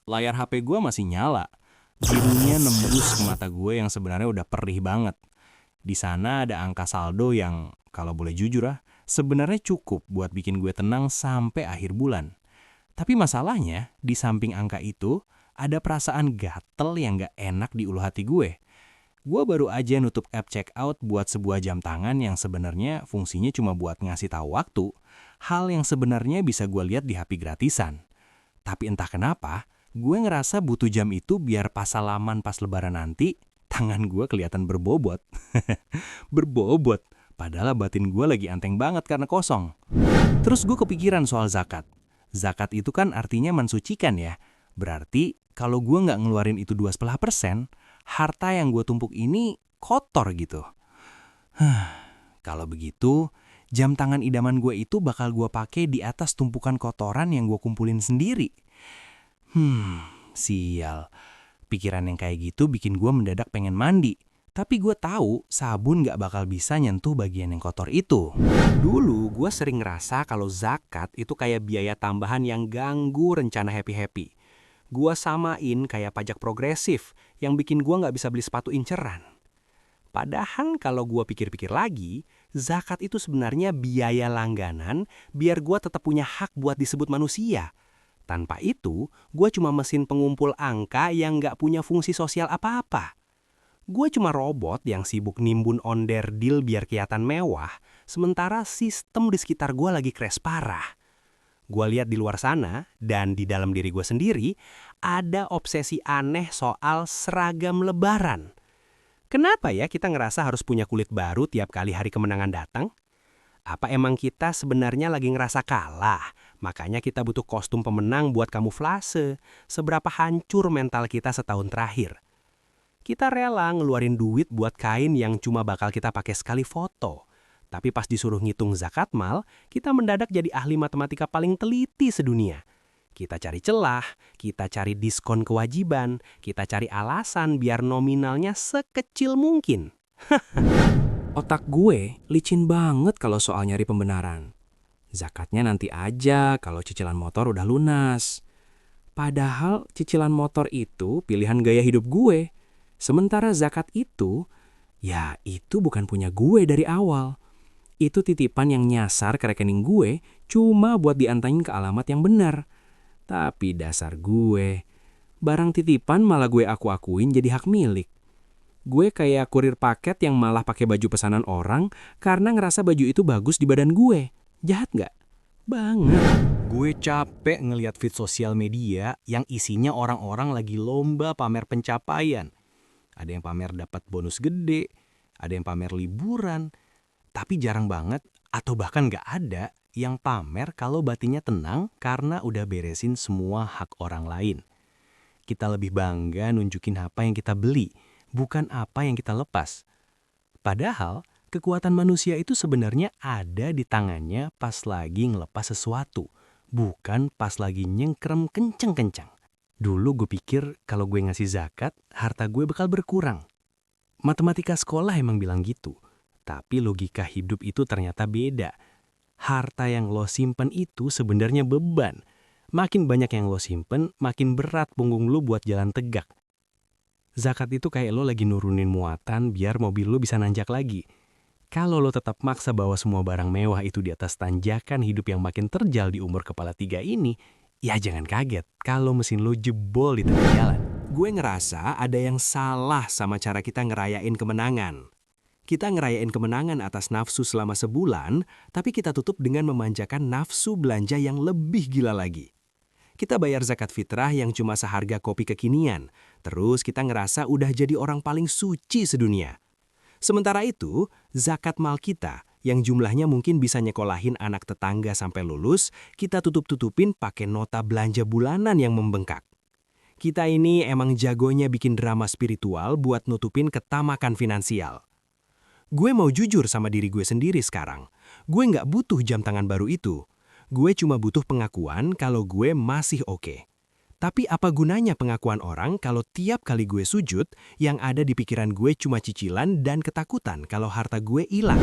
layar HP gue masih nyala. Birunya nembus ke mata gue yang sebenarnya udah perih banget. Di sana ada angka saldo yang, kalau boleh jujur sebenarnya cukup buat bikin gue tenang sampai akhir bulan. Tapi masalahnya, di samping angka itu, ada perasaan gatel yang gak enak di ulu hati gue. Gue baru aja nutup app checkout buat sebuah jam tangan yang sebenarnya fungsinya cuma buat ngasih tahu waktu. Hal yang sebenarnya bisa gue lihat di HP gratisan. Tapi entah kenapa, gue ngerasa butuh jam itu biar pas salaman pas lebaran nanti, tangan gue kelihatan berbobot. Berbobot, padahal batin gue lagi anteng banget karena kosong. Terus gue kepikiran soal zakat. Zakat itu kan artinya mensucikan ya. Berarti kalau gue nggak ngeluarin itu 2,5%, harta yang gue tumpuk ini kotor gitu. Kalau begitu, jam tangan idaman gue itu bakal gue pakai di atas tumpukan kotoran yang gue kumpulin sendiri. Sial. Pikiran yang kayak gitu bikin gue mendadak pengen mandi. Tapi gue tahu sabun gak bakal bisa nyentuh bagian yang kotor itu. Dulu gue sering ngerasa kalau zakat itu kayak biaya tambahan yang ganggu rencana happy-happy. Gue samain kayak pajak progresif yang bikin gue gak bisa beli sepatu inceran. Padahal kalau gue pikir-pikir lagi, zakat itu sebenarnya biaya langganan biar gue tetap punya hak buat disebut manusia. Tanpa itu, gue cuma mesin pengumpul angka yang gak punya fungsi sosial apa-apa. Gue cuma robot yang sibuk nimbun onderdil biar kelihatan mewah, sementara sistem di sekitar gue lagi crash parah. Gue lihat di luar sana, dan di dalam diri gue sendiri, ada obsesi aneh soal seragam lebaran. Kenapa ya kita ngerasa harus punya kulit baru tiap kali hari kemenangan datang? Apa emang kita sebenarnya lagi ngerasa kalah? Makanya kita butuh kostum pemenang buat kamuflase. Seberapa hancur mental kita setahun terakhir? Kita rela ngeluarin duit buat kain yang cuma bakal kita pakai sekali foto. Tapi pas disuruh ngitung zakat mal, kita mendadak jadi ahli matematika paling teliti sedunia. Kita cari celah, kita cari diskon kewajiban, kita cari alasan biar nominalnya sekecil mungkin. Otak gue licin banget kalau soal nyari pembenaran. Zakatnya nanti aja kalau cicilan motor udah lunas. Padahal cicilan motor itu pilihan gaya hidup gue. Sementara zakat itu, ya itu bukan punya gue dari awal. Itu titipan yang nyasar ke rekening gue cuma buat diantangin ke alamat yang benar. Tapi dasar gue, barang titipan malah gue aku-akuin jadi hak milik. Gue kayak kurir paket yang malah pakai baju pesanan orang karena ngerasa baju itu bagus di badan gue. Jahat nggak? Banget. Gue capek ngeliat feed sosial media yang isinya orang-orang lagi lomba pamer pencapaian. Ada yang pamer dapat bonus gede, ada yang pamer liburan, tapi jarang banget atau bahkan nggak ada yang pamer kalau batinnya tenang karena udah beresin semua hak orang lain. Kita lebih bangga nunjukin apa yang kita beli, bukan apa yang kita lepas. Padahal, kekuatan manusia itu sebenarnya ada di tangannya pas lagi ngelepas sesuatu, bukan pas lagi nyengkrem kenceng-kenceng. Dulu gue pikir kalau gue ngasih zakat, harta gue bakal berkurang. Matematika sekolah emang bilang gitu, tapi logika hidup itu ternyata beda. Harta yang lo simpen itu sebenarnya beban. Makin banyak yang lo simpen, makin berat punggung lo buat jalan tegak. Zakat itu kayak lo lagi nurunin muatan biar mobil lo bisa nanjak lagi. Kalau lo tetap maksa bawa semua barang mewah itu di atas tanjakan hidup yang makin terjal di umur kepala 3 ini, ya jangan kaget kalau mesin lo jebol di tengah jalan. Gue ngerasa ada yang salah sama cara kita ngerayain kemenangan. Kita ngerayain kemenangan atas nafsu selama sebulan, tapi kita tutup dengan memanjakan nafsu belanja yang lebih gila lagi. Kita bayar zakat fitrah yang cuma seharga kopi kekinian, terus kita ngerasa udah jadi orang paling suci sedunia. Sementara itu, zakat mal kita yang jumlahnya mungkin bisa nyekolahin anak tetangga sampai lulus, kita tutup-tutupin pakai nota belanja bulanan yang membengkak. Kita ini emang jagonya bikin drama spiritual buat nutupin ketamakan finansial. Gue mau jujur sama diri gue sendiri sekarang. Gue nggak butuh jam tangan baru itu. Gue cuma butuh pengakuan kalau gue masih oke. Tapi apa gunanya pengakuan orang kalau tiap kali gue sujud, yang ada di pikiran gue cuma cicilan dan ketakutan kalau harta gue hilang.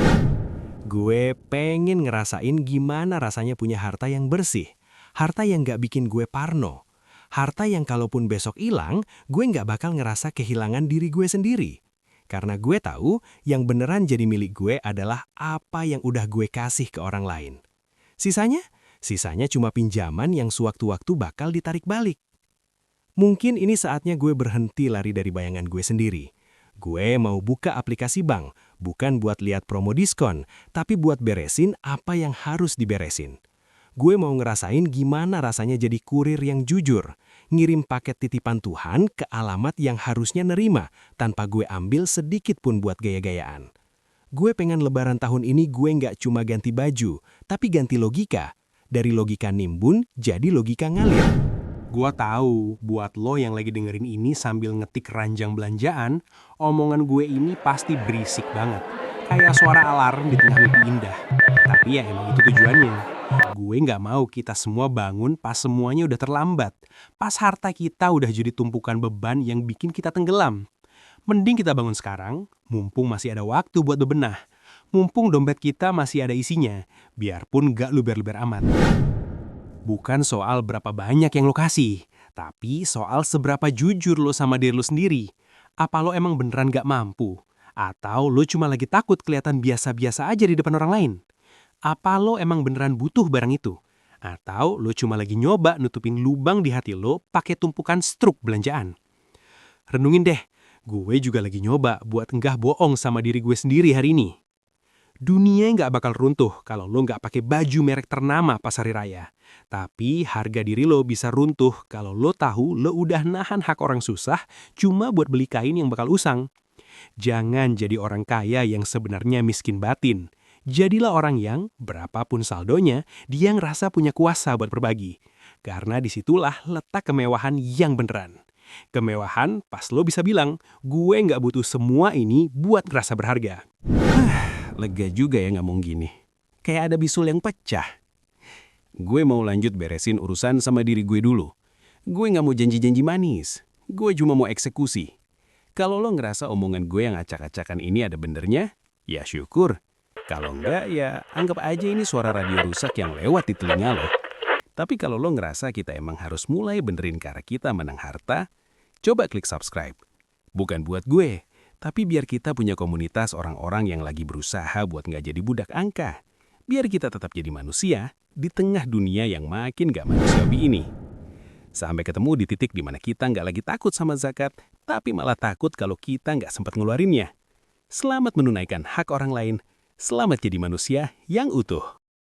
Gue pengen ngerasain gimana rasanya punya harta yang bersih. Harta yang gak bikin gue parno. Harta yang kalaupun besok hilang, gue nggak bakal ngerasa kehilangan diri gue sendiri. Karena gue tahu yang beneran jadi milik gue adalah apa yang udah gue kasih ke orang lain. Sisanya? Sisanya cuma pinjaman yang sewaktu-waktu bakal ditarik balik. Mungkin ini saatnya gue berhenti lari dari bayangan gue sendiri. Gue mau buka aplikasi bank, bukan buat lihat promo diskon, tapi buat beresin apa yang harus diberesin. Gue mau ngerasain gimana rasanya jadi kurir yang jujur, ngirim paket titipan Tuhan ke alamat yang harusnya nerima, tanpa gue ambil sedikit pun buat gaya-gayaan. Gue pengen lebaran tahun ini gue nggak cuma ganti baju, tapi ganti logika. Dari logika nimbun, jadi logika ngalir. Gua tahu, buat lo yang lagi dengerin ini sambil ngetik ranjang belanjaan, omongan gue ini pasti berisik banget. Kayak suara alarm di tengah mimpi indah. Tapi ya emang itu tujuannya. Gue nggak mau kita semua bangun pas semuanya udah terlambat. Pas harta kita udah jadi tumpukan beban yang bikin kita tenggelam. Mending kita bangun sekarang, mumpung masih ada waktu buat bebenah. Mumpung dompet kita masih ada isinya, biarpun nggak luber-luber amat. Bukan soal berapa banyak yang lo kasih, tapi soal seberapa jujur lo sama diri lo sendiri. Apa lo emang beneran gak mampu? Atau lo cuma lagi takut kelihatan biasa-biasa aja di depan orang lain? Apa lo emang beneran butuh barang itu? Atau lo cuma lagi nyoba nutupin lubang di hati lo pakai tumpukan struk belanjaan? Renungin deh, gue juga lagi nyoba buat enggak bohong sama diri gue sendiri hari ini. Dunia nggak bakal runtuh kalau lo nggak pakai baju merek ternama pas hari raya. Tapi harga diri lo bisa runtuh kalau lo tahu lo udah nahan hak orang susah cuma buat beli kain yang bakal usang. Jangan jadi orang kaya yang sebenarnya miskin batin. Jadilah orang yang, berapapun saldonya, dia ngerasa punya kuasa buat berbagi. Karena disitulah letak kemewahan yang beneran. Kemewahan pas lo bisa bilang, gue nggak butuh semua ini buat ngerasa berharga. Lega juga ya ngomong gini. Kayak ada bisul yang pecah. Gue mau lanjut beresin urusan sama diri gue dulu. Gue nggak mau janji-janji manis. Gue cuma mau eksekusi. Kalau lo ngerasa omongan gue yang acak-acakan ini ada benernya, ya syukur. Kalau enggak, ya anggap aja ini suara radio rusak yang lewat di telinga lo. Tapi kalau lo ngerasa kita emang harus mulai benerin cara kita menang harta, coba klik subscribe. Bukan buat gue, tapi biar kita punya komunitas orang-orang yang lagi berusaha buat nggak jadi budak angka. Biar kita tetap jadi manusia di tengah dunia yang makin nggak manusiawi ini. Sampai ketemu di titik di mana kita nggak lagi takut sama zakat, tapi malah takut kalau kita nggak sempat ngeluarinnya. Selamat menunaikan hak orang lain, selamat jadi manusia yang utuh.